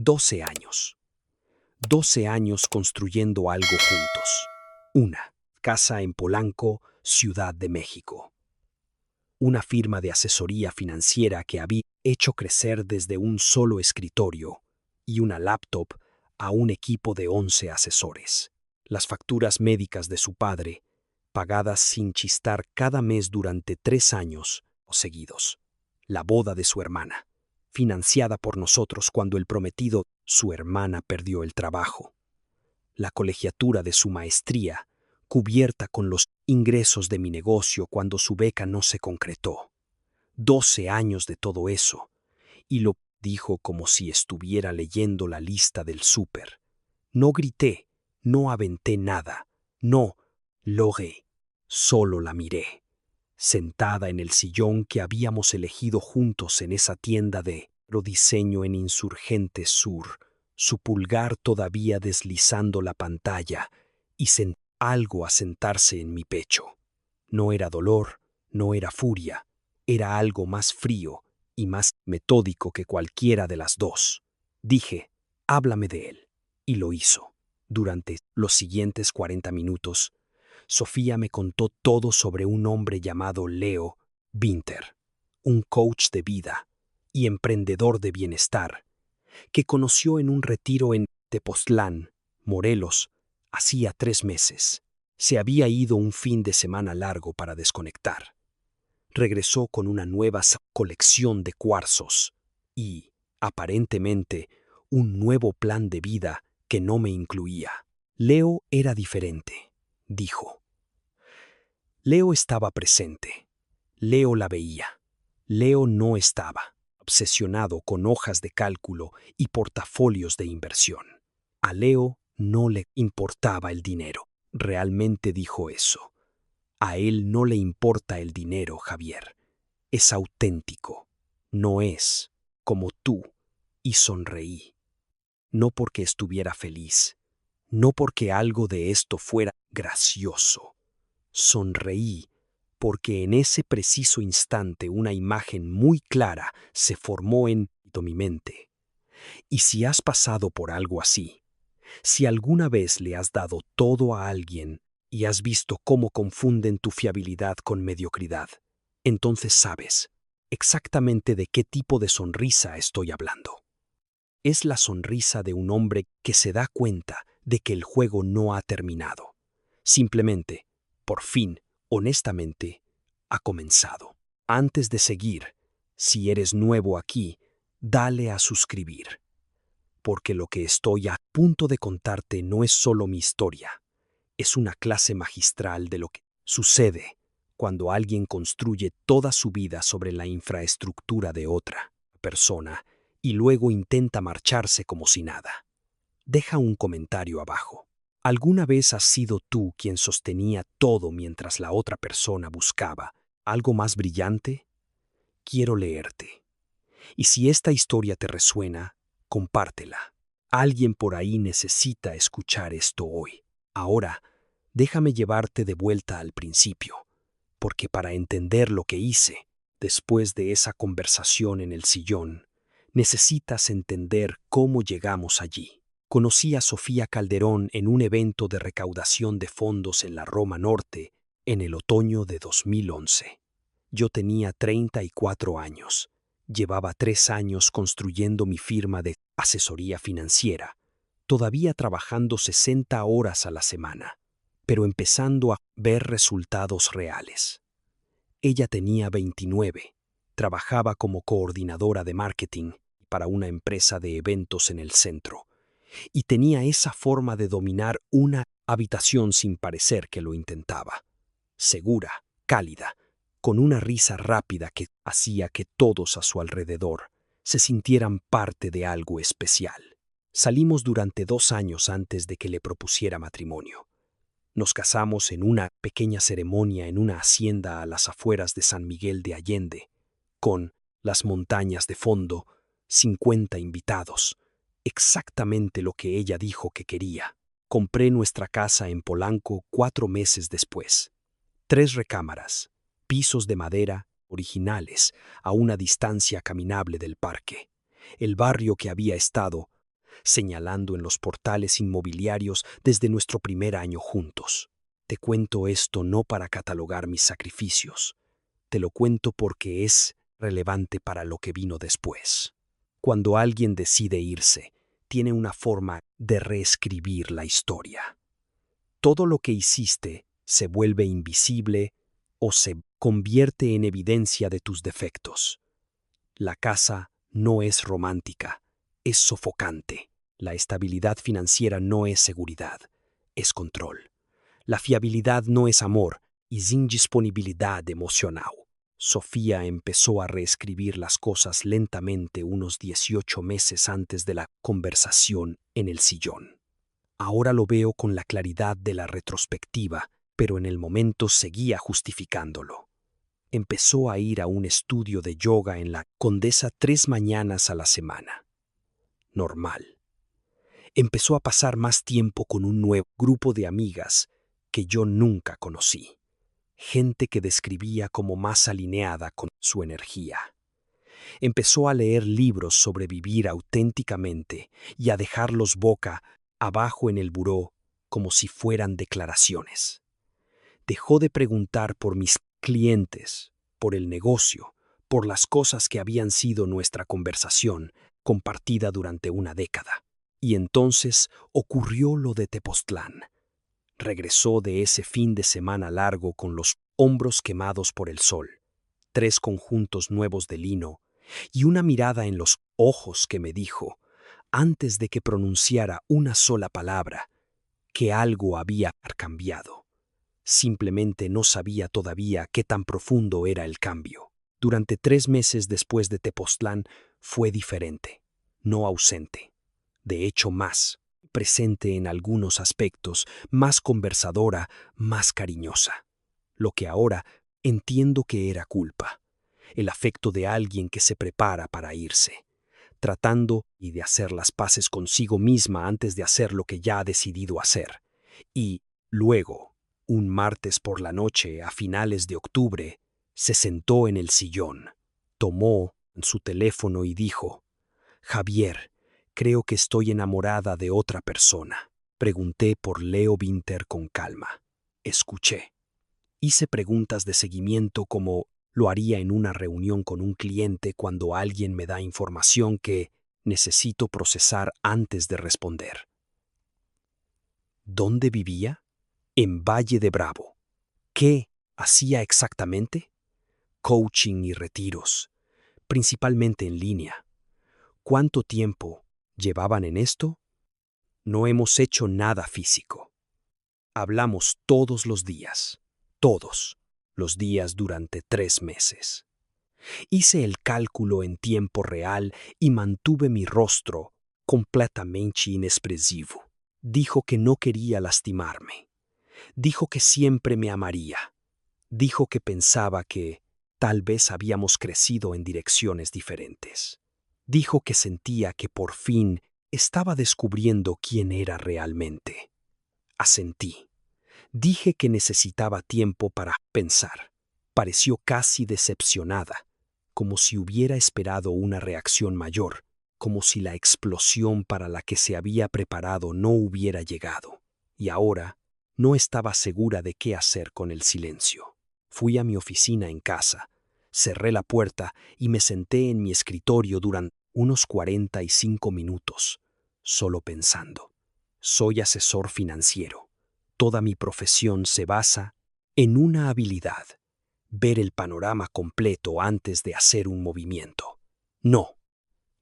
12 años. 12 años construyendo algo juntos. Una casa en Polanco, Ciudad de México. Una firma de asesoría financiera que había hecho crecer desde un solo escritorio y una laptop a un equipo de 11 asesores. Las facturas médicas de su padre, pagadas sin chistar cada mes durante 3 años seguidos. La boda de su hermana, financiada por nosotros cuando el prometido, su hermana, perdió el trabajo. La colegiatura de su maestría, cubierta con los ingresos de mi negocio cuando su beca no se concretó. 12 años de todo eso, y lo dijo como si estuviera leyendo la lista del súper. No grité, no aventé nada, no logré, solo la miré, sentada en el sillón que habíamos elegido juntos en esa tienda de diseño en Insurgentes Sur, su pulgar todavía deslizando la pantalla, y sentí algo asentarse en mi pecho. No era dolor, no era furia, era algo más frío y más metódico que cualquiera de las dos. Dije, háblame de él, y lo hizo. Durante los siguientes 40 minutos, Sofía me contó todo sobre un hombre llamado Leo Winter, un coach de vida y emprendedor de bienestar, que conoció en un retiro en Tepoztlán, Morelos, hacía 3 meses. Se había ido un fin de semana largo para desconectar. Regresó con una nueva colección de cuarzos y, aparentemente, un nuevo plan de vida que no me incluía. Leo era diferente, dijo. Leo estaba presente. Leo la veía. Leo no estaba obsesionado con hojas de cálculo y portafolios de inversión. A Leo no le importaba el dinero. Realmente dijo eso. A él no le importa el dinero, Javier. Es auténtico. No es como tú. Y sonreí. No porque estuviera feliz. No porque algo de esto fuera gracioso. Sonreí porque en ese preciso instante una imagen muy clara se formó en mi mente. Y si has pasado por algo así, si alguna vez le has dado todo a alguien y has visto cómo confunden tu fiabilidad con mediocridad, entonces sabes exactamente de qué tipo de sonrisa estoy hablando. Es la sonrisa de un hombre que se da cuenta de que el juego no ha terminado. Simplemente, por fin, honestamente, ha comenzado. Antes de seguir, si eres nuevo aquí, dale a suscribir. Porque lo que estoy a punto de contarte no es solo mi historia, es una clase magistral de lo que sucede cuando alguien construye toda su vida sobre la infraestructura de otra persona y luego intenta marcharse como si nada. Deja un comentario abajo. ¿Alguna vez has sido tú quien sostenía todo mientras la otra persona buscaba algo más brillante? Quiero leerte. Y si esta historia te resuena, compártela. Alguien por ahí necesita escuchar esto hoy. Ahora, déjame llevarte de vuelta al principio, porque para entender lo que hice, después de esa conversación en el sillón, necesitas entender cómo llegamos allí. Conocí a Sofía Calderón en un evento de recaudación de fondos en la Roma Norte en el otoño de 2011. Yo tenía 34 años. Llevaba 3 años construyendo mi firma de asesoría financiera, todavía trabajando 60 horas a la semana, pero empezando a ver resultados reales. Ella tenía 29, trabajaba como coordinadora de marketing para una empresa de eventos en el centro, y tenía esa forma de dominar una habitación sin parecer que lo intentaba. Segura, cálida, con una risa rápida que hacía que todos a su alrededor se sintieran parte de algo especial. Salimos durante 2 años antes de que le propusiera matrimonio. Nos casamos en una pequeña ceremonia en una hacienda a las afueras de San Miguel de Allende, con las montañas de fondo, 50 invitados, exactamente lo que ella dijo que quería. Compré nuestra casa en Polanco 4 meses después. 3 recámaras, pisos de madera originales a una distancia caminable del parque. El barrio que había estado señalando en los portales inmobiliarios desde nuestro primer año juntos. Te cuento esto no para catalogar mis sacrificios, te lo cuento porque es relevante para lo que vino después. Cuando alguien decide irse, tiene una forma de reescribir la historia. Todo lo que hiciste se vuelve invisible o se convierte en evidencia de tus defectos. La casa no es romántica, es sofocante. La estabilidad financiera no es seguridad, es control. La fiabilidad no es amor, es indisponibilidad emocional. Sofía empezó a reescribir las cosas lentamente unos 18 meses antes de la conversación en el sillón. Ahora lo veo con la claridad de la retrospectiva, pero en el momento seguía justificándolo. Empezó a ir a un estudio de yoga en la Condesa 3 mañanas a la semana. Normal. Empezó a pasar más tiempo con un nuevo grupo de amigas que yo nunca conocí. Gente que describía como más alineada con su energía. Empezó a leer libros sobre vivir auténticamente y a dejarlos boca abajo en el buró como si fueran declaraciones. Dejó de preguntar por mis clientes, por el negocio, por las cosas que habían sido nuestra conversación compartida durante una década. Y entonces ocurrió lo de Tepoztlán. Regresó de ese fin de semana largo con los hombros quemados por el sol, 3 conjuntos nuevos de lino y una mirada en los ojos que me dijo, antes de que pronunciara una sola palabra, que algo había cambiado. Simplemente no sabía todavía qué tan profundo era el cambio. Durante 3 meses después de Tepoztlán fue diferente, no ausente. De hecho, más presente en algunos aspectos, más conversadora, más cariñosa. Lo que ahora entiendo que era culpa. El afecto de alguien que se prepara para irse, tratando y de hacer las paces consigo misma antes de hacer lo que ya ha decidido hacer. Y luego, un martes por la noche, a finales de octubre, se sentó en el sillón, tomó su teléfono y dijo, «Javier, creo que estoy enamorada de otra persona». Pregunté por Leo Winter con calma. Escuché. Hice preguntas de seguimiento como lo haría en una reunión con un cliente cuando alguien me da información que necesito procesar antes de responder. ¿Dónde vivía? En Valle de Bravo. ¿Qué hacía exactamente? Coaching y retiros, principalmente en línea. ¿Cuánto tiempo llevaban en esto? No hemos hecho nada físico. Hablamos todos los días durante 3 meses. Hice el cálculo en tiempo real y mantuve mi rostro completamente inexpresivo. Dijo que no quería lastimarme. Dijo que siempre me amaría. Dijo que pensaba que tal vez habíamos crecido en direcciones diferentes. Dijo que sentía que por fin estaba descubriendo quién era realmente. Asentí. Dije que necesitaba tiempo para pensar. Pareció casi decepcionada, como si hubiera esperado una reacción mayor, como si la explosión para la que se había preparado no hubiera llegado. Y ahora no estaba segura de qué hacer con el silencio. Fui a mi oficina en casa, cerré la puerta y me senté en mi escritorio durante unos 45 minutos, solo pensando. Soy asesor financiero. Toda mi profesión se basa en una habilidad, ver el panorama completo antes de hacer un movimiento. No,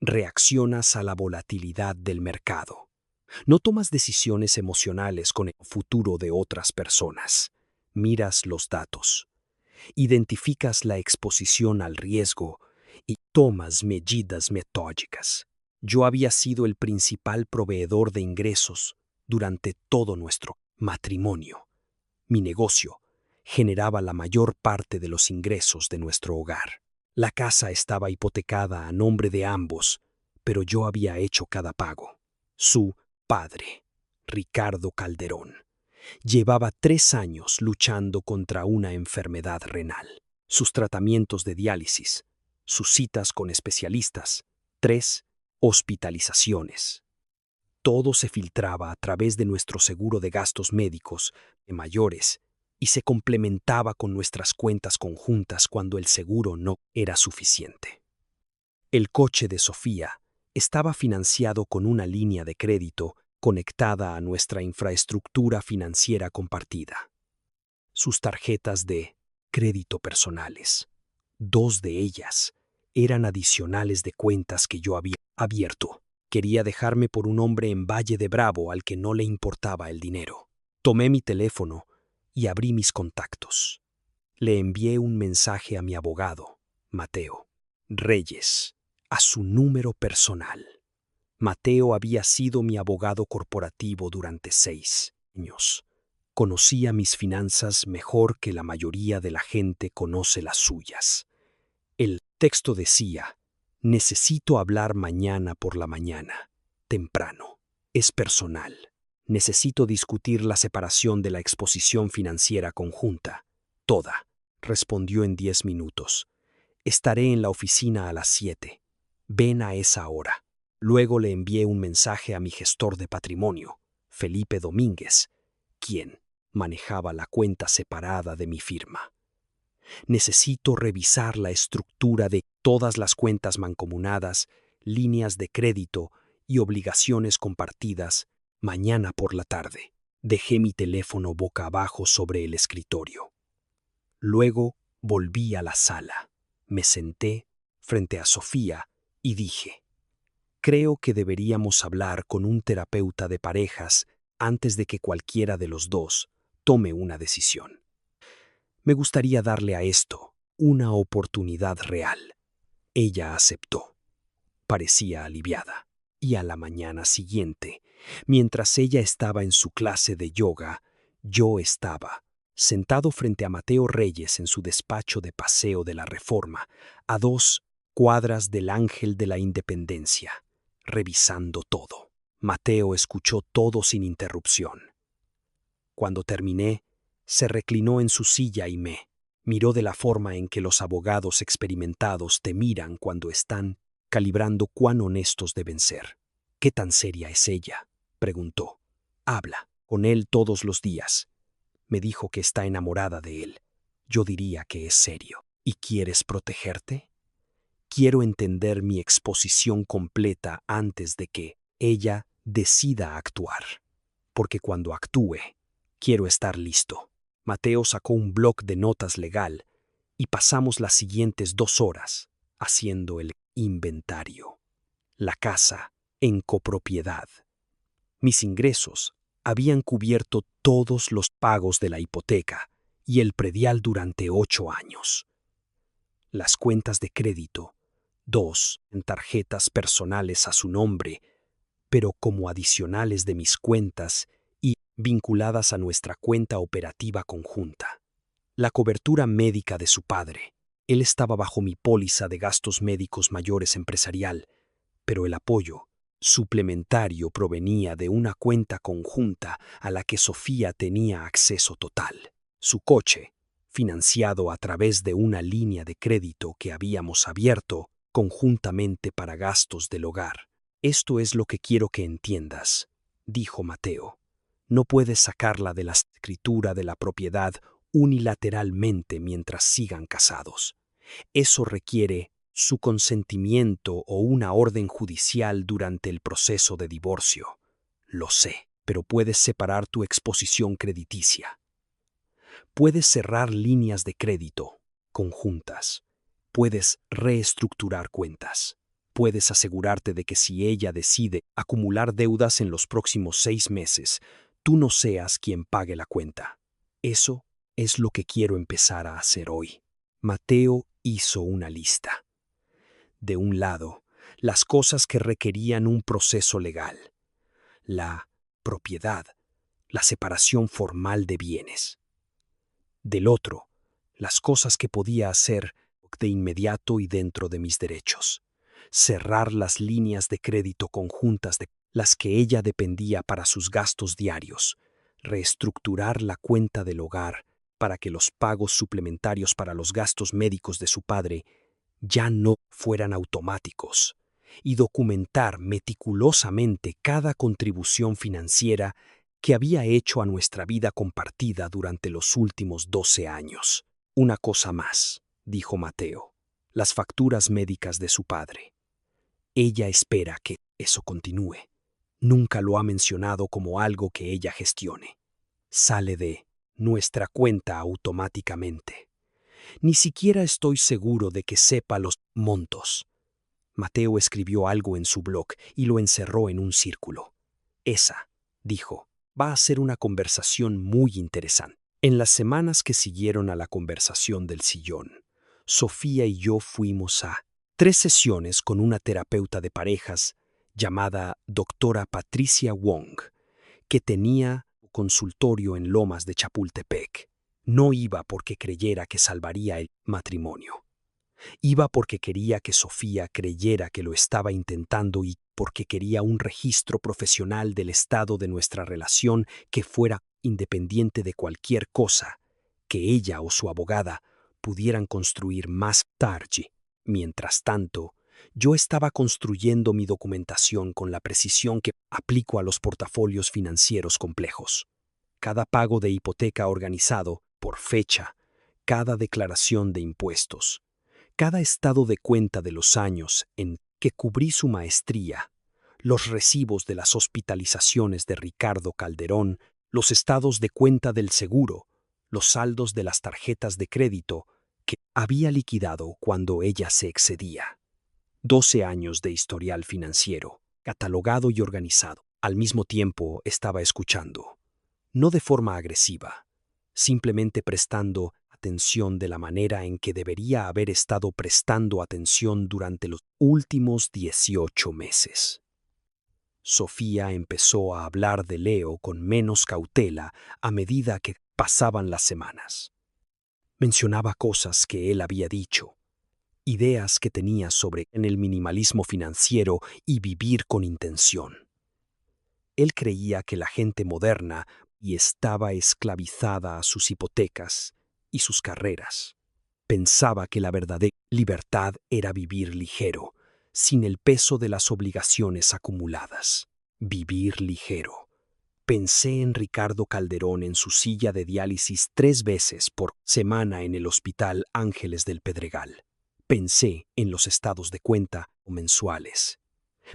reaccionas a la volatilidad del mercado. No tomas decisiones emocionales con el futuro de otras personas. Miras los datos, identificas la exposición al riesgo y tomas medidas metódicas. Yo había sido el principal proveedor de ingresos durante todo nuestro matrimonio. Mi negocio generaba la mayor parte de los ingresos de nuestro hogar. La casa estaba hipotecada a nombre de ambos, pero yo había hecho cada pago. Su padre, Ricardo Calderón, llevaba 3 años luchando contra una enfermedad renal. Sus tratamientos de diálisis, sus citas con especialistas, 3 hospitalizaciones. Todo se filtraba a través de nuestro seguro de gastos médicos de mayores y se complementaba con nuestras cuentas conjuntas cuando el seguro no era suficiente. El coche de Sofía estaba financiado con una línea de crédito conectada a nuestra infraestructura financiera compartida. Sus tarjetas de crédito personales, 2 de ellas, eran adicionales de cuentas que yo había abierto. Quería dejarme por un hombre en Valle de Bravo al que no le importaba el dinero. Tomé mi teléfono y abrí mis contactos. Le envié un mensaje a mi abogado, Mateo Reyes, a su número personal. Mateo había sido mi abogado corporativo durante 6 años. Conocía mis finanzas mejor que la mayoría de la gente conoce las suyas. El texto decía: necesito hablar mañana por la mañana, temprano. Es personal. Necesito discutir la separación de la exposición financiera conjunta. Toda. Respondió en 10 minutos. Estaré en la oficina a las 7. Ven a esa hora. Luego le envié un mensaje a mi gestor de patrimonio, Felipe Domínguez, quien manejaba la cuenta separada de mi firma. Necesito revisar la estructura de todas las cuentas mancomunadas, líneas de crédito y obligaciones compartidas mañana por la tarde. Dejé mi teléfono boca abajo sobre el escritorio. Luego volví a la sala. Me senté frente a Sofía y dije: creo que deberíamos hablar con un terapeuta de parejas antes de que cualquiera de los dos tome una decisión. Me gustaría darle a esto una oportunidad real. Ella aceptó. Parecía aliviada. Y a la mañana siguiente, mientras ella estaba en su clase de yoga, yo estaba sentado frente a Mateo Reyes en su despacho de Paseo de la Reforma, a 2 cuadras del Ángel de la Independencia, revisando todo. Mateo escuchó todo sin interrupción. Cuando terminé, se reclinó en su silla y me miró de la forma en que los abogados experimentados te miran cuando están calibrando cuán honestos deben ser. ¿Qué tan seria es ella?, preguntó. Habla con él todos los días. Me dijo que está enamorada de él. Yo diría que es serio. ¿Y quieres protegerte? Quiero entender mi exposición completa antes de que ella decida actuar. Porque cuando actúe, quiero estar listo. Mateo sacó un bloc de notas legal y pasamos las siguientes 2 horas haciendo el inventario. La casa en copropiedad. Mis ingresos habían cubierto todos los pagos de la hipoteca y el predial durante 8 años. Las cuentas de crédito, 2 en tarjetas personales a su nombre, pero como adicionales de mis cuentas y vinculadas a nuestra cuenta operativa conjunta. La cobertura médica de su padre. Él estaba bajo mi póliza de gastos médicos mayores empresarial, pero el apoyo suplementario provenía de una cuenta conjunta a la que Sofía tenía acceso total. Su coche, financiado a través de una línea de crédito que habíamos abierto conjuntamente para gastos del hogar. Esto es lo que quiero que entiendas, dijo Mateo. No puedes sacarla de la escritura de la propiedad unilateralmente mientras sigan casados. Eso requiere su consentimiento o una orden judicial durante el proceso de divorcio. Lo sé, pero puedes separar tu exposición crediticia. Puedes cerrar líneas de crédito conjuntas. Puedes reestructurar cuentas. Puedes asegurarte de que si ella decide acumular deudas en los próximos 6 meses, tú no seas quien pague la cuenta. Eso es lo que quiero empezar a hacer hoy. Mateo hizo una lista. De un lado, las cosas que requerían un proceso legal. La propiedad, la separación formal de bienes. Del otro, las cosas que podía hacer de inmediato y dentro de mis derechos. Cerrar las líneas de crédito conjuntas de las que ella dependía para sus gastos diarios. Reestructurar la cuenta del hogar para que los pagos suplementarios para los gastos médicos de su padre ya no fueran automáticos. y documentar meticulosamente cada contribución financiera que había hecho a nuestra vida compartida durante los últimos 12 años. Una cosa más, dijo Mateo, las facturas médicas de su padre. Ella espera que eso continúe. Nunca lo ha mencionado como algo que ella gestione. Sale de nuestra cuenta automáticamente. Ni siquiera estoy seguro de que sepa los montos. Mateo escribió algo en su blog y lo encerró en un círculo. Esa, dijo, va a ser una conversación muy interesante. En las semanas que siguieron a la conversación del sillón, Sofía y yo fuimos a 3 sesiones con una terapeuta de parejas llamada doctora Patricia Wong, que tenía consultorio en Lomas de Chapultepec. No iba porque creyera que salvaría el matrimonio. Iba porque quería que Sofía creyera que lo estaba intentando y porque quería un registro profesional del estado de nuestra relación que fuera independiente de cualquier cosa que ella o su abogada pudieran construir más tarde. Mientras tanto, yo estaba construyendo mi documentación con la precisión que aplico a los portafolios financieros complejos. Cada pago de hipoteca organizado por fecha, cada declaración de impuestos, cada estado de cuenta de los años en que cubrí su maestría, los recibos de las hospitalizaciones de Ricardo Calderón, los estados de cuenta del seguro, los saldos de las tarjetas de crédito que había liquidado cuando ella se excedía. 12 años de historial financiero, catalogado y organizado. Al mismo tiempo estaba escuchando, no de forma agresiva, simplemente prestando atención de la manera en que debería haber estado prestando atención durante los últimos 18 meses. Sofía empezó a hablar de Leo con menos cautela a medida que pasaban las semanas. Mencionaba cosas que él había dicho, ideas que tenía sobre el minimalismo financiero y vivir con intención. Él creía que la gente moderna y estaba esclavizada a sus hipotecas y sus carreras. Pensaba que la verdadera libertad era vivir ligero, sin el peso de las obligaciones acumuladas. Vivir ligero. Pensé en Ricardo Calderón en su silla de diálisis 3 veces por semana en el Hospital Ángeles del Pedregal. Pensé en los estados de cuenta mensuales.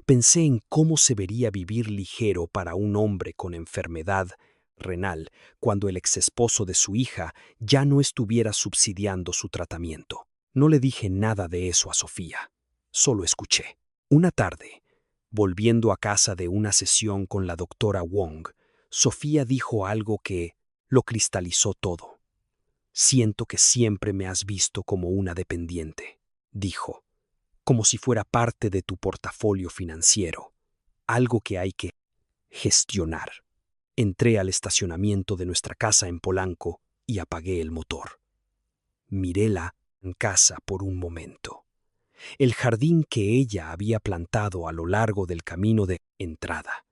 Pensé en cómo se vería vivir ligero para un hombre con enfermedad renal cuando el exesposo de su hija ya no estuviera subsidiando su tratamiento. No le dije nada de eso a Sofía, solo escuché. Una tarde, volviendo a casa de una sesión con la doctora Wong, Sofía dijo algo que lo cristalizó todo. Siento que siempre me has visto como una dependiente, dijo, como si fuera parte de tu portafolio financiero, algo que hay que gestionar. Entré al estacionamiento de nuestra casa en Polanco y apagué el motor. Miréla en casa por un momento. El jardín que ella había plantado a lo largo del camino de entrada.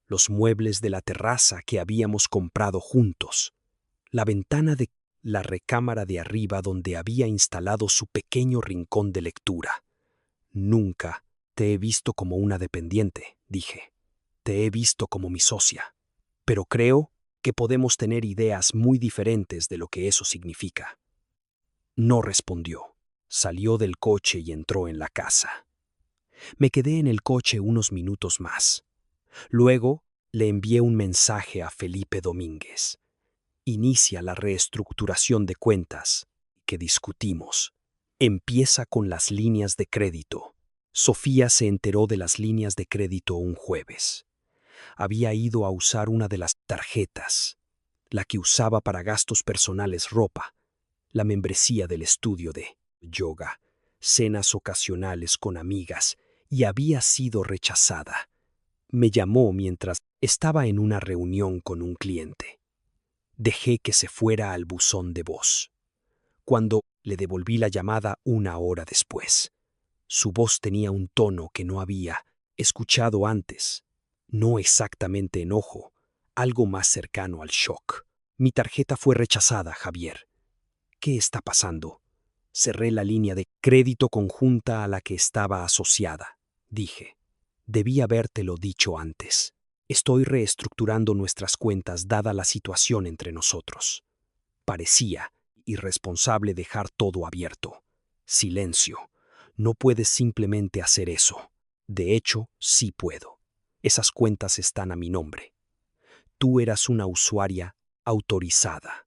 Los muebles de la terraza que habíamos comprado juntos. La ventana de la recámara de arriba donde había instalado su pequeño rincón de lectura. Nunca te he visto como una dependiente, dije. Te he visto como mi socia. Pero creo que podemos tener ideas muy diferentes de lo que eso significa. No respondió. Salió del coche y entró en la casa. Me quedé en el coche unos minutos más. Luego le envié un mensaje a Felipe Domínguez. Inicia la reestructuración de cuentas que discutimos. Empieza con las líneas de crédito. Sofía se enteró de las líneas de crédito un jueves. Había ido a usar una de las tarjetas, la que usaba para gastos personales ropa, la membresía del estudio de yoga, cenas ocasionales con amigas, y había sido rechazada. Me llamó mientras estaba en una reunión con un cliente. Dejé que se fuera al buzón de voz. Cuando le devolví la llamada 1 hora después, su voz tenía un tono que no había escuchado antes. No exactamente enojo, algo más cercano al shock. Mi tarjeta fue rechazada, Javier. ¿Qué está pasando? Cerré la línea de crédito conjunta a la que estaba asociada, dije. Debí habértelo dicho antes. Estoy reestructurando nuestras cuentas dada la situación entre nosotros. Parecía irresponsable dejar todo abierto. Silencio. No puedes simplemente hacer eso. De hecho, sí puedo. Esas cuentas están a mi nombre. Tú eras una usuaria autorizada.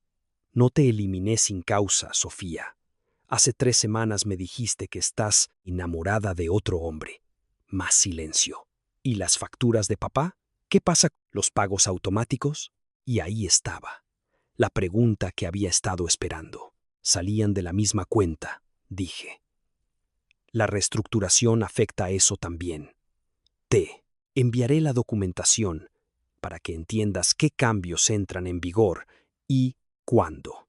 No te eliminé sin causa, Sofía. Hace 3 semanas me dijiste que estás enamorada de otro hombre. Más silencio. ¿Y las facturas de papá? ¿Qué pasa con los pagos automáticos? Y ahí estaba. La pregunta que había estado esperando. Salían de la misma cuenta, dije. La reestructuración afecta a eso también. Te enviaré la documentación para que entiendas qué cambios entran en vigor y cuándo.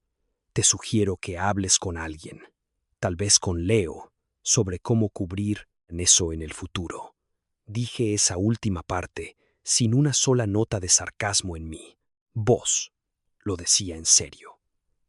Te sugiero que hables con alguien, tal vez con Leo, sobre cómo cubrir eso en el futuro. Dije esa última parte sin una sola nota de sarcasmo en mi voz. Lo decía en serio.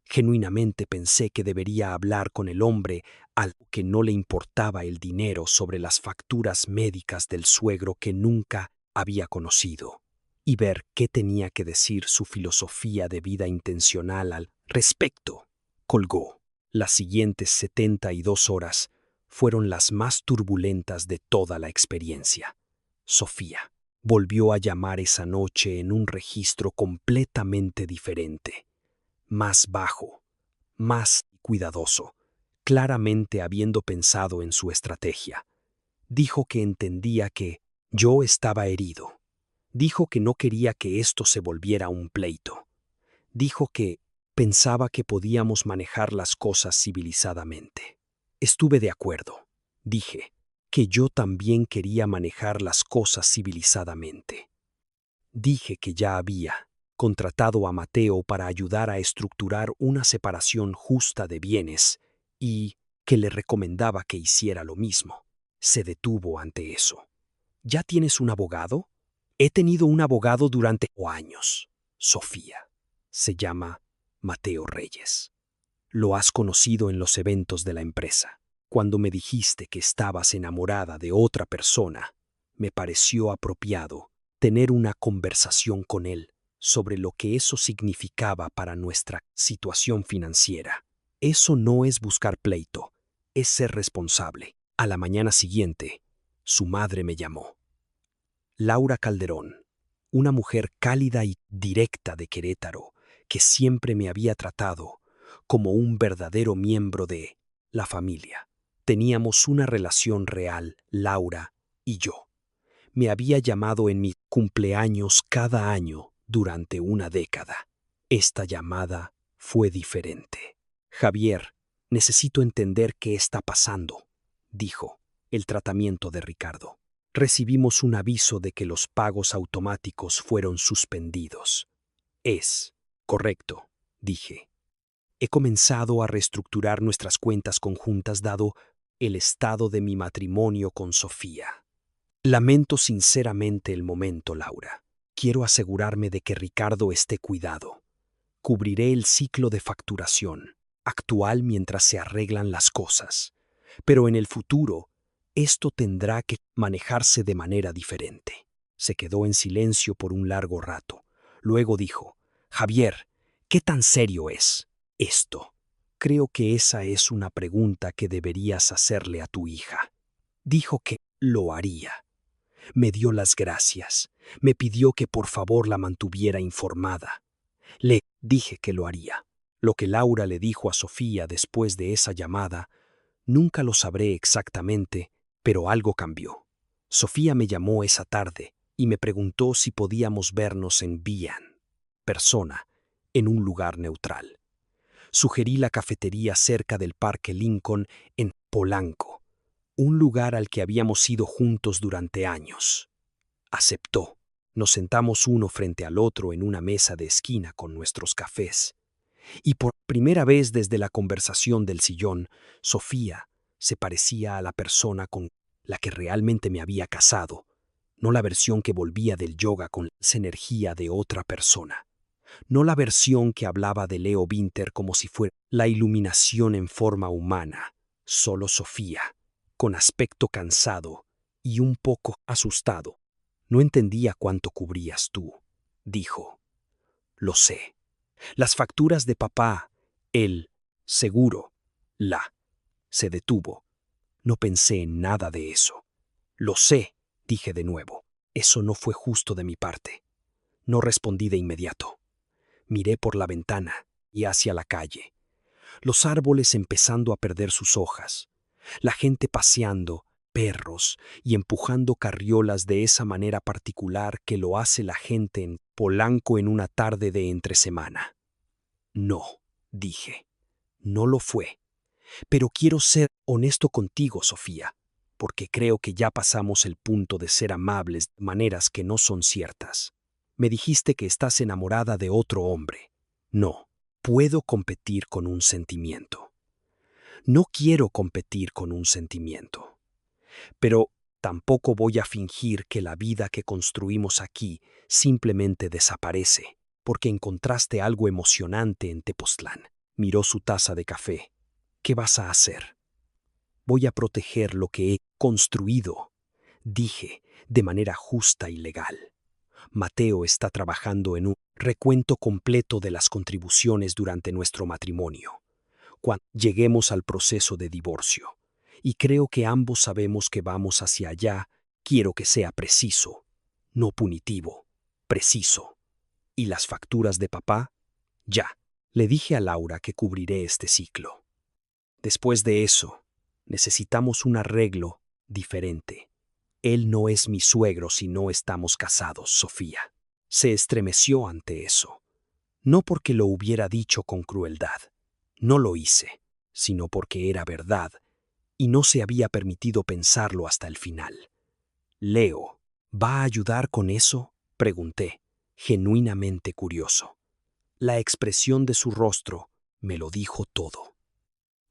Genuinamente pensé que debería hablar con el hombre al que no le importaba el dinero sobre las facturas médicas del suegro que nunca había conocido, y ver qué tenía que decir su filosofía de vida intencional al respecto. Colgó. Las siguientes 72 horas fueron las más turbulentas de toda la experiencia. Sofía volvió a llamar esa noche en un registro completamente diferente. Más bajo, más cuidadoso, claramente habiendo pensado en su estrategia. Dijo que entendía que yo estaba herido. Dijo que no quería que esto se volviera un pleito. Dijo que pensaba que podíamos manejar las cosas civilizadamente. Estuve de acuerdo. Dije que yo también quería manejar las cosas civilizadamente. Dije que ya había contratado a Mateo para ayudar a estructurar una separación justa de bienes y que le recomendaba que hiciera lo mismo. Se detuvo ante eso. ¿Ya tienes un abogado? He tenido un abogado durante años, Sofía. Se llama Mateo Reyes. Lo has conocido en los eventos de la empresa. Cuando me dijiste que estabas enamorada de otra persona, me pareció apropiado tener una conversación con él sobre lo que eso significaba para nuestra situación financiera. Eso no es buscar pleito, es ser responsable. A la mañana siguiente, su madre me llamó. Laura Calderón, una mujer cálida y directa de Querétaro, que siempre me había tratado como un verdadero miembro de la familia. Teníamos una relación real, Laura y yo. Me había llamado en mi cumpleaños cada año durante una década. Esta llamada fue diferente. Javier, necesito entender qué está pasando, dijo. El tratamiento de Ricardo. Recibimos un aviso de que los pagos automáticos fueron suspendidos. Es correcto, dije. He comenzado a reestructurar nuestras cuentas conjuntas dado el estado de mi matrimonio con Sofía. Lamento sinceramente el momento, Laura. Quiero asegurarme de que Ricardo esté cuidado. Cubriré el ciclo de facturación actual mientras se arreglan las cosas. Pero en el futuro, esto tendrá que manejarse de manera diferente. Se quedó en silencio por un largo rato. Luego dijo, Javier, ¿qué tan serio es esto? Creo que esa es una pregunta que deberías hacerle a tu hija. Dijo que lo haría. Me dio las gracias. Me pidió que por favor la mantuviera informada. Le dije que lo haría. Lo que Laura le dijo a Sofía después de esa llamada, nunca lo sabré exactamente, pero algo cambió. Sofía me llamó esa tarde y me preguntó si podíamos vernos en persona, en un lugar neutral. Sugerí la cafetería cerca del Parque Lincoln en Polanco, un lugar al que habíamos ido juntos durante años. Aceptó. Nos sentamos uno frente al otro en una mesa de esquina con nuestros cafés. Y por primera vez desde la conversación del sillón, Sofía se parecía a la persona con la que realmente me había casado, no la versión que volvía del yoga con la energía de otra persona, no la versión que hablaba de Leo Winter como si fuera la iluminación en forma humana, solo Sofía, con aspecto cansado y un poco asustado. No entendía cuánto cubrías tú, dijo. Lo sé. Las facturas de papá, el seguro, la... Se detuvo. No pensé en nada de eso. Lo sé, dije de nuevo. Eso no fue justo de mi parte. No respondí de inmediato. Miré por la ventana y hacia la calle. Los árboles empezando a perder sus hojas. La gente paseando, perros y empujando carriolas de esa manera particular que lo hace la gente en Polanco en una tarde de entresemana. No, dije. No lo fue. Pero quiero ser honesto contigo, Sofía, porque creo que ya pasamos el punto de ser amables de maneras que no son ciertas. Me dijiste que estás enamorada de otro hombre. No, puedo competir con un sentimiento. No quiero competir con un sentimiento. Pero tampoco voy a fingir que la vida que construimos aquí simplemente desaparece, porque encontraste algo emocionante en Tepoztlán. Miró su taza de café. ¿Qué vas a hacer? Voy a proteger lo que he construido, dije, de manera justa y legal. Mateo está trabajando en un recuento completo de las contribuciones durante nuestro matrimonio, cuando lleguemos al proceso de divorcio. Y creo que ambos sabemos que vamos hacia allá. Quiero que sea preciso, no punitivo, preciso. ¿Y las facturas de papá? Ya. Le dije a Laura que cubriré este ciclo. Después de eso, necesitamos un arreglo diferente. Él no es mi suegro si no estamos casados, Sofía. Se estremeció ante eso. No porque lo hubiera dicho con crueldad. No lo hice, sino porque era verdad, y no se había permitido pensarlo hasta el final. Leo, ¿va a ayudar con eso? Pregunté, genuinamente curioso. La expresión de su rostro me lo dijo todo.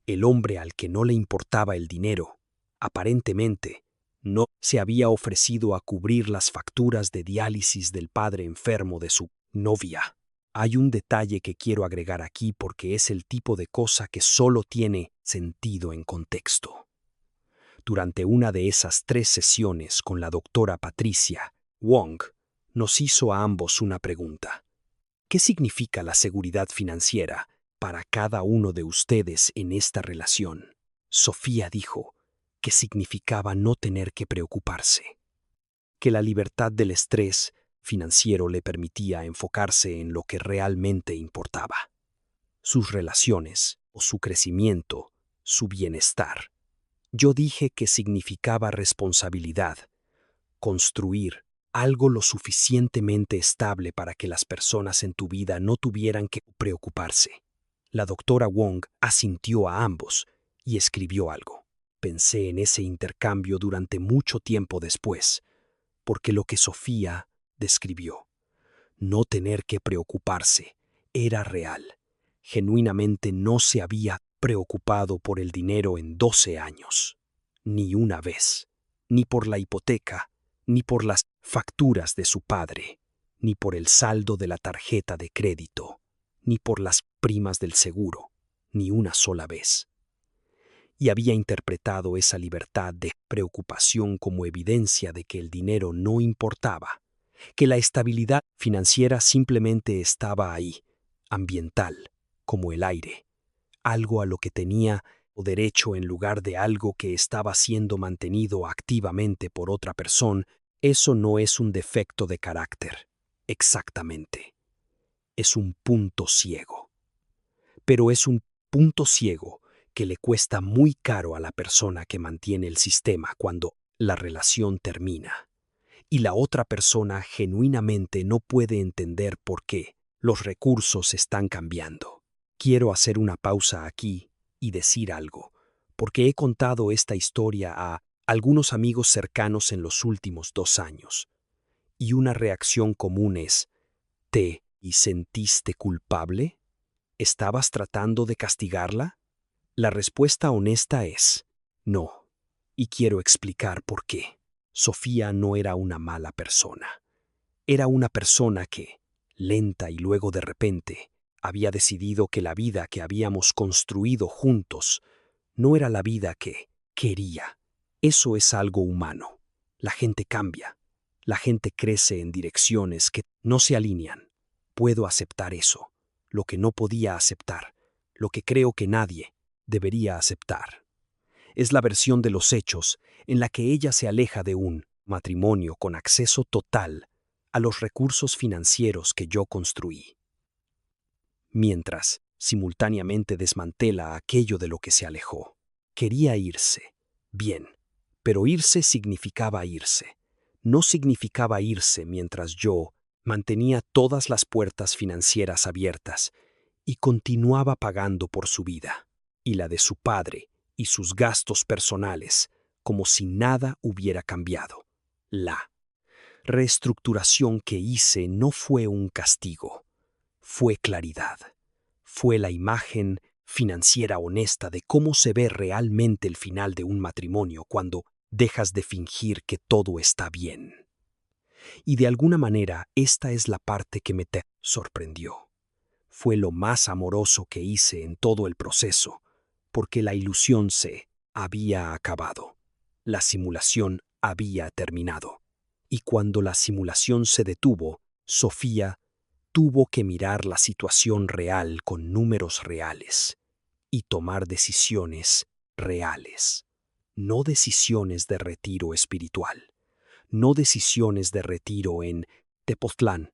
El hombre al que no le importaba el dinero, aparentemente, no se había ofrecido a cubrir las facturas de diálisis del padre enfermo de su novia. Hay un detalle que quiero agregar aquí porque es el tipo de cosa que solo tiene sentido en contexto. Durante una de esas 3 sesiones con la doctora Patricia, Wong nos hizo a ambos una pregunta. ¿Qué significa la seguridad financiera para cada uno de ustedes en esta relación? Sofía dijo que significaba no tener que preocuparse, que la libertad del estrés financiero le permitía enfocarse en lo que realmente importaba, sus relaciones o su crecimiento, su bienestar. Yo dije que significaba responsabilidad, construir algo lo suficientemente estable para que las personas en tu vida no tuvieran que preocuparse. La doctora Wong asintió a ambos y escribió algo. Pensé en ese intercambio durante mucho tiempo después, porque lo que Sofía describió, no tener que preocuparse, era real. Genuinamente no se había preocupado por el dinero en 12 años. Ni una vez. Ni por la hipoteca, ni por las facturas de su padre, ni por el saldo de la tarjeta de crédito, ni por las primas del seguro, ni una sola vez. Y había interpretado esa libertad de preocupación como evidencia de que el dinero no importaba, que la estabilidad financiera simplemente estaba ahí, ambiental, como el aire, algo a lo que tenía derecho en lugar de algo que estaba siendo mantenido activamente por otra persona. Eso no es un defecto de carácter, exactamente. Es un punto ciego. Pero es un punto ciego que le cuesta muy caro a la persona que mantiene el sistema cuando la relación termina. Y la otra persona genuinamente no puede entender por qué los recursos están cambiando. Quiero hacer una pausa aquí y decir algo, porque he contado esta historia a algunos amigos cercanos en los últimos 2 años. Y una reacción común es, ¿te y sentiste culpable? ¿Estabas tratando de castigarla? La respuesta honesta es, no. Y quiero explicar por qué. Sofía no era una mala persona. Era una persona que, lenta y luego de repente, había decidido que la vida que habíamos construido juntos no era la vida que quería. Eso es algo humano. La gente cambia. La gente crece en direcciones que no se alinean. Puedo aceptar eso, lo que no podía aceptar, lo que creo que nadie debería aceptar. Es la versión de los hechos en la que ella se aleja de un matrimonio con acceso total a los recursos financieros que yo construí, mientras simultáneamente desmantela aquello de lo que se alejó. Quería irse, bien, pero irse significaba irse. No significaba irse mientras yo mantenía todas las puertas financieras abiertas y continuaba pagando por su vida y la de su padre y sus gastos personales, como si nada hubiera cambiado. La reestructuración que hice no fue un castigo, fue claridad. Fue la imagen financiera honesta de cómo se ve realmente el final de un matrimonio cuando dejas de fingir que todo está bien. Y de alguna manera esta es la parte que me sorprendió. Fue lo más amoroso que hice en todo el proceso, porque la ilusión se había acabado. La simulación había terminado. Y cuando la simulación se detuvo, Sofía tuvo que mirar la situación real con números reales y tomar decisiones reales, no decisiones de retiro espiritual, no decisiones de retiro en Tepoztlán,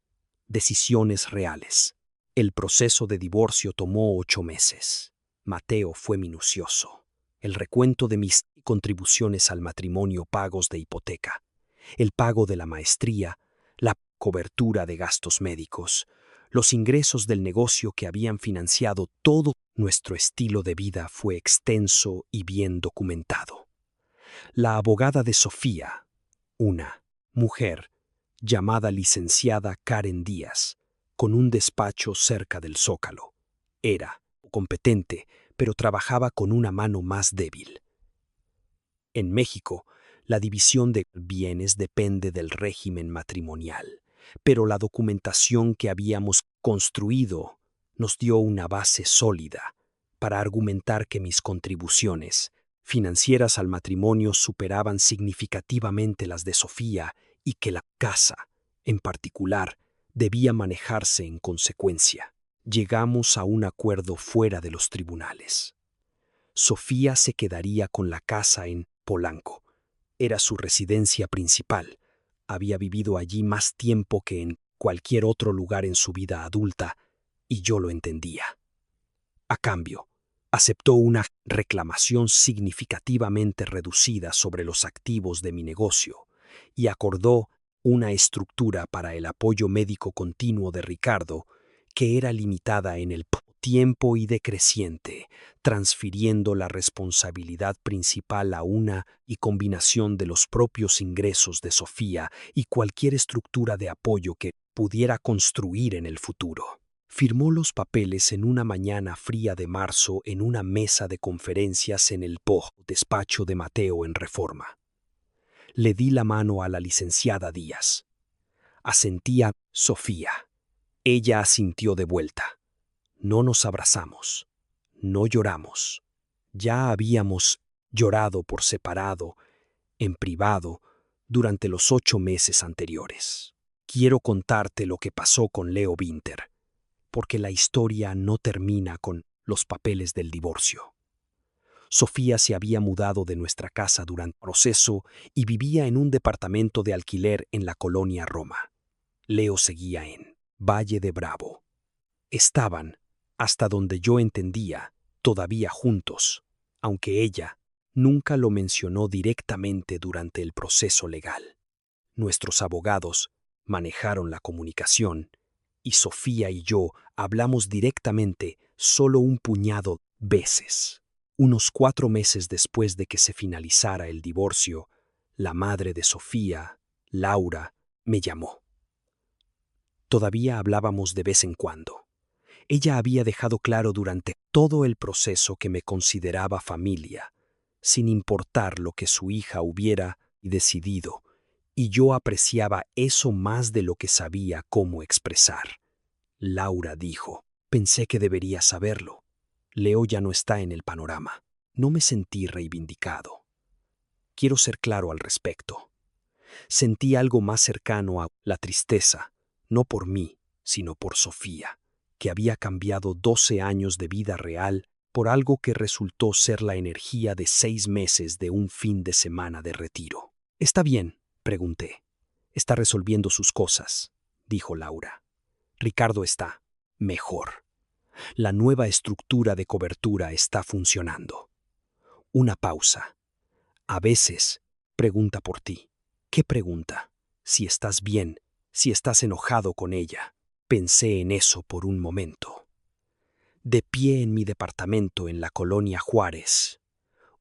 decisiones reales. El proceso de divorcio tomó 8 meses. Mateo fue minucioso. El recuento de mis contribuciones al matrimonio, pagos de hipoteca, el pago de la maestría, la cobertura de gastos médicos, los ingresos del negocio que habían financiado todo nuestro estilo de vida fue extenso y bien documentado. La abogada de Sofía, una mujer llamada licenciada Karen Díaz, con un despacho cerca del Zócalo, era competente, pero trabajaba con una mano más débil. En México, la división de bienes depende del régimen matrimonial, pero la documentación que habíamos construido nos dio una base sólida para argumentar que mis contribuciones financieras al matrimonio superaban significativamente las de Sofía y que la casa, en particular, debía manejarse en consecuencia. Llegamos a un acuerdo fuera de los tribunales. Sofía se quedaría con la casa en Polanco. Era su residencia principal. Había vivido allí más tiempo que en cualquier otro lugar en su vida adulta, y yo lo entendía. A cambio, aceptó una reclamación significativamente reducida sobre los activos de mi negocio y acordó una estructura para el apoyo médico continuo de Ricardo que era limitada en el tiempo y decreciente, transfiriendo la responsabilidad principal a una y combinación de los propios ingresos de Sofía y cualquier estructura de apoyo que pudiera construir en el futuro. Firmó los papeles en una mañana fría de marzo en una mesa de conferencias en el despacho de Mateo en Reforma. Le di la mano a la licenciada Díaz. Asentía Sofía. Ella asintió de vuelta. No nos abrazamos, no lloramos. Ya habíamos llorado por separado, en privado, durante los 8 meses anteriores. Quiero contarte lo que pasó con Leo Winter, porque la historia no termina con los papeles del divorcio. Sofía se había mudado de nuestra casa durante el proceso y vivía en un departamento de alquiler en la colonia Roma. Leo seguía en Valle de Bravo. Estaban, hasta donde yo entendía, todavía juntos, aunque ella nunca lo mencionó directamente durante el proceso legal. Nuestros abogados manejaron la comunicación y Sofía y yo hablamos directamente solo un puñado de veces. Unos 4 meses después de que se finalizara el divorcio, la madre de Sofía, Laura, me llamó. Todavía hablábamos de vez en cuando. Ella había dejado claro durante todo el proceso que me consideraba familia, sin importar lo que su hija hubiera decidido, y yo apreciaba eso más de lo que sabía cómo expresar. Laura dijo, pensé que debería saberlo. Leo ya no está en el panorama. No me sentí reivindicado. Quiero ser claro al respecto. Sentí algo más cercano a la tristeza, no por mí, sino por Sofía, que había cambiado 12 años de vida real por algo que resultó ser la energía de 6 meses de un fin de semana de retiro. «¿Está bien?», pregunté. «Está resolviendo sus cosas», dijo Laura. «Ricardo está mejor. La nueva estructura de cobertura está funcionando». Una pausa. «A veces pregunta por ti». «¿Qué pregunta?» «Si estás bien, si estás enojado con ella». Pensé en eso por un momento. De pie en mi departamento en la colonia Juárez,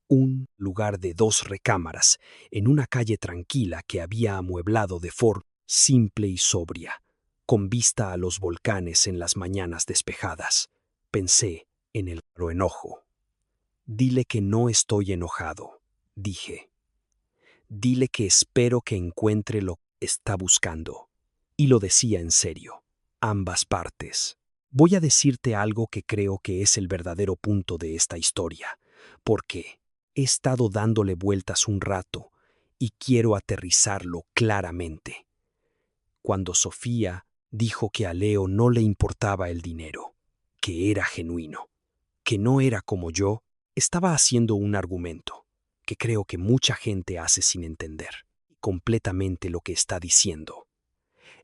un lugar de 2 recámaras, en una calle tranquila que había amueblado de forma simple y sobria, con vista a los volcanes en las mañanas despejadas, pensé en el enojo. «Dile que no estoy enojado», dije. «Dile que espero que encuentre lo que está buscando». Y lo decía en serio, ambas partes. Voy a decirte algo que creo que es el verdadero punto de esta historia, porque he estado dándole vueltas un rato y quiero aterrizarlo claramente. Cuando Sofía dijo que a Leo no le importaba el dinero, que era genuino, que no era como yo, estaba haciendo un argumento que creo que mucha gente hace sin entender completamente lo que está diciendo.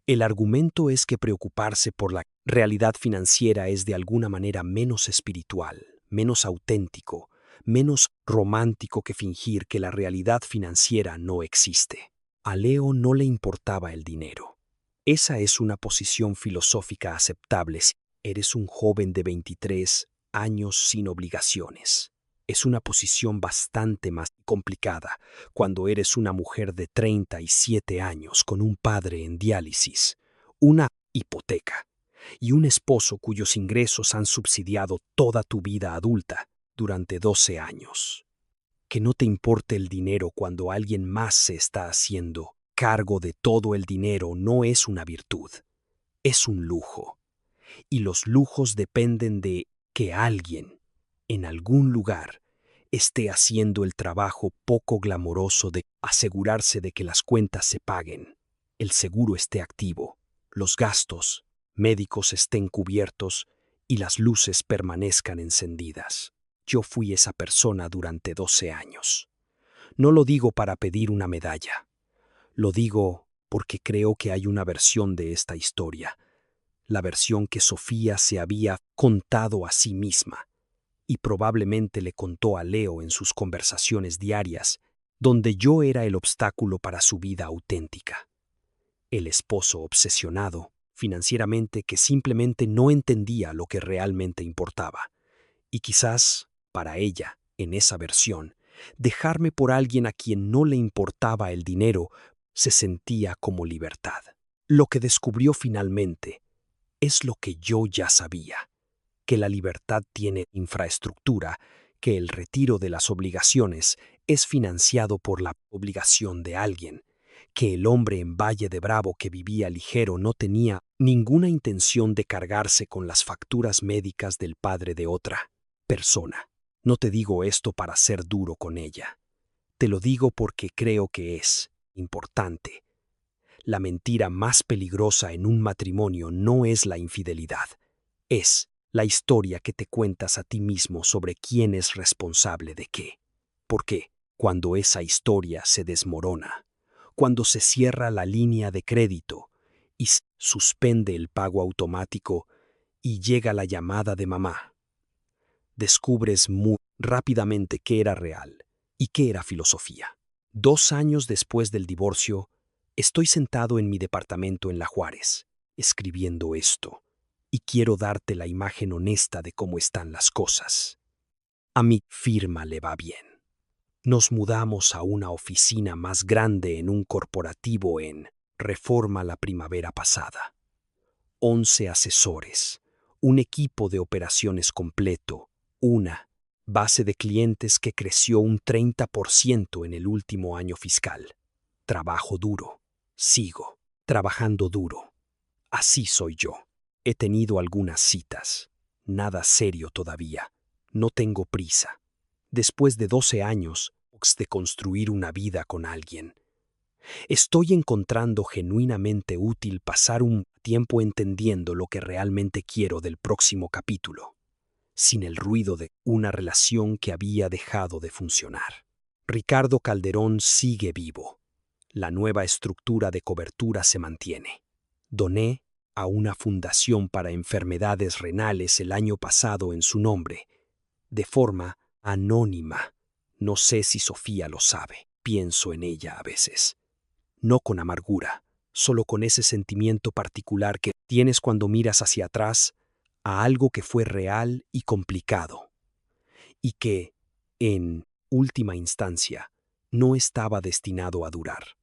El argumento es que preocuparse por la realidad financiera es de alguna manera menos espiritual, menos auténtico, menos romántico que fingir que la realidad financiera no existe. A Leo no le importaba el dinero. Esa es una posición filosófica aceptable si eres un joven de 23 años sin obligaciones. Es una posición bastante más complicada cuando eres una mujer de 37 años con un padre en diálisis, una hipoteca y un esposo cuyos ingresos han subsidiado toda tu vida adulta durante 12 años. Que no te importe el dinero cuando alguien más se está haciendo cargo de todo el dinero no es una virtud, es un lujo. Y los lujos dependen de que alguien, en algún lugar, esté haciendo el trabajo poco glamoroso de asegurarse de que las cuentas se paguen, el seguro esté activo, los gastos médicos estén cubiertos y las luces permanezcan encendidas. Yo fui esa persona durante 12 años. No lo digo para pedir una medalla. Lo digo porque creo que hay una versión de esta historia, la versión que Sofía se había contado a sí misma y probablemente le contó a Leo en sus conversaciones diarias, donde yo era el obstáculo para su vida auténtica. El esposo obsesionado financieramente que simplemente no entendía lo que realmente importaba. Y quizás, para ella, en esa versión, dejarme por alguien a quien no le importaba el dinero se sentía como libertad. Lo que descubrió finalmente es lo que yo ya sabía, que la libertad tiene infraestructura, que el retiro de las obligaciones es financiado por la obligación de alguien, que el hombre en Valle de Bravo que vivía ligero no tenía ninguna intención de cargarse con las facturas médicas del padre de otra persona. No te digo esto para ser duro con ella. Te lo digo porque creo que es importante. La mentira más peligrosa en un matrimonio no es la infidelidad, es la historia que te cuentas a ti mismo sobre quién es responsable de qué. Porque cuando esa historia se desmorona, cuando se cierra la línea de crédito y se suspende el pago automático y llega la llamada de mamá, descubres muy rápidamente qué era real y qué era filosofía. 2 años después del divorcio, estoy sentado en mi departamento en La Juárez, escribiendo esto, y quiero darte la imagen honesta de cómo están las cosas. A mi firma le va bien. Nos mudamos a una oficina más grande en un corporativo en Reforma la primavera pasada. 11 asesores, un equipo de operaciones completo, una base de clientes que creció un 30% en el último año fiscal. Trabajo duro. Sigo trabajando duro. Así soy yo. He tenido algunas citas. Nada serio todavía. No tengo prisa. Después de 12 años de construir una vida con alguien, Estoy encontrando genuinamente útil pasar un tiempo entendiendo lo que realmente quiero del próximo capítulo, sin el ruido de una relación que había dejado de funcionar. Ricardo Calderón sigue vivo. La nueva estructura de cobertura se mantiene. Doné a una fundación para enfermedades renales el año pasado en su nombre, de forma anónima. No sé si Sofía lo sabe. Pienso en ella a veces. No con amargura, solo con ese sentimiento particular que tienes cuando miras hacia atrás a algo que fue real y complicado, y que, en última instancia, no estaba destinado a durar.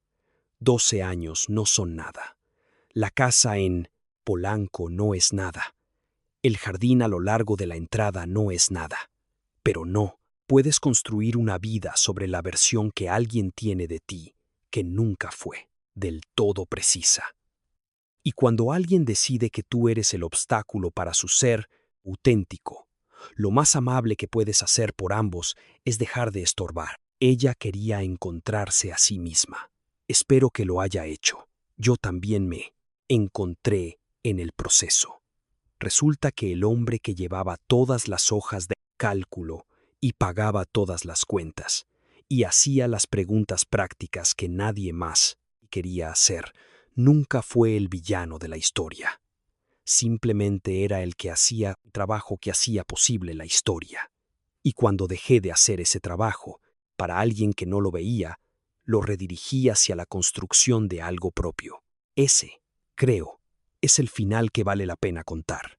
12 años no son nada. La casa en Polanco no es nada. El jardín a lo largo de la entrada no es nada. Pero no, puedes construir una vida sobre la versión que alguien tiene de ti, que nunca fue del todo precisa. Y cuando alguien decide que tú eres el obstáculo para su ser auténtico, lo más amable que puedes hacer por ambos es dejar de estorbar. Ella quería encontrarse a sí misma. Espero que lo haya hecho. Yo también me encontré en el proceso. Resulta que el hombre que llevaba todas las hojas de cálculo y pagaba todas las cuentas, y hacía las preguntas prácticas que nadie más quería hacer, nunca fue el villano de la historia. Simplemente era el que hacía el trabajo que hacía posible la historia. Y cuando dejé de hacer ese trabajo, para alguien que no lo veía, lo redirigí hacia la construcción de algo propio. Ese, creo, es el final que vale la pena contar.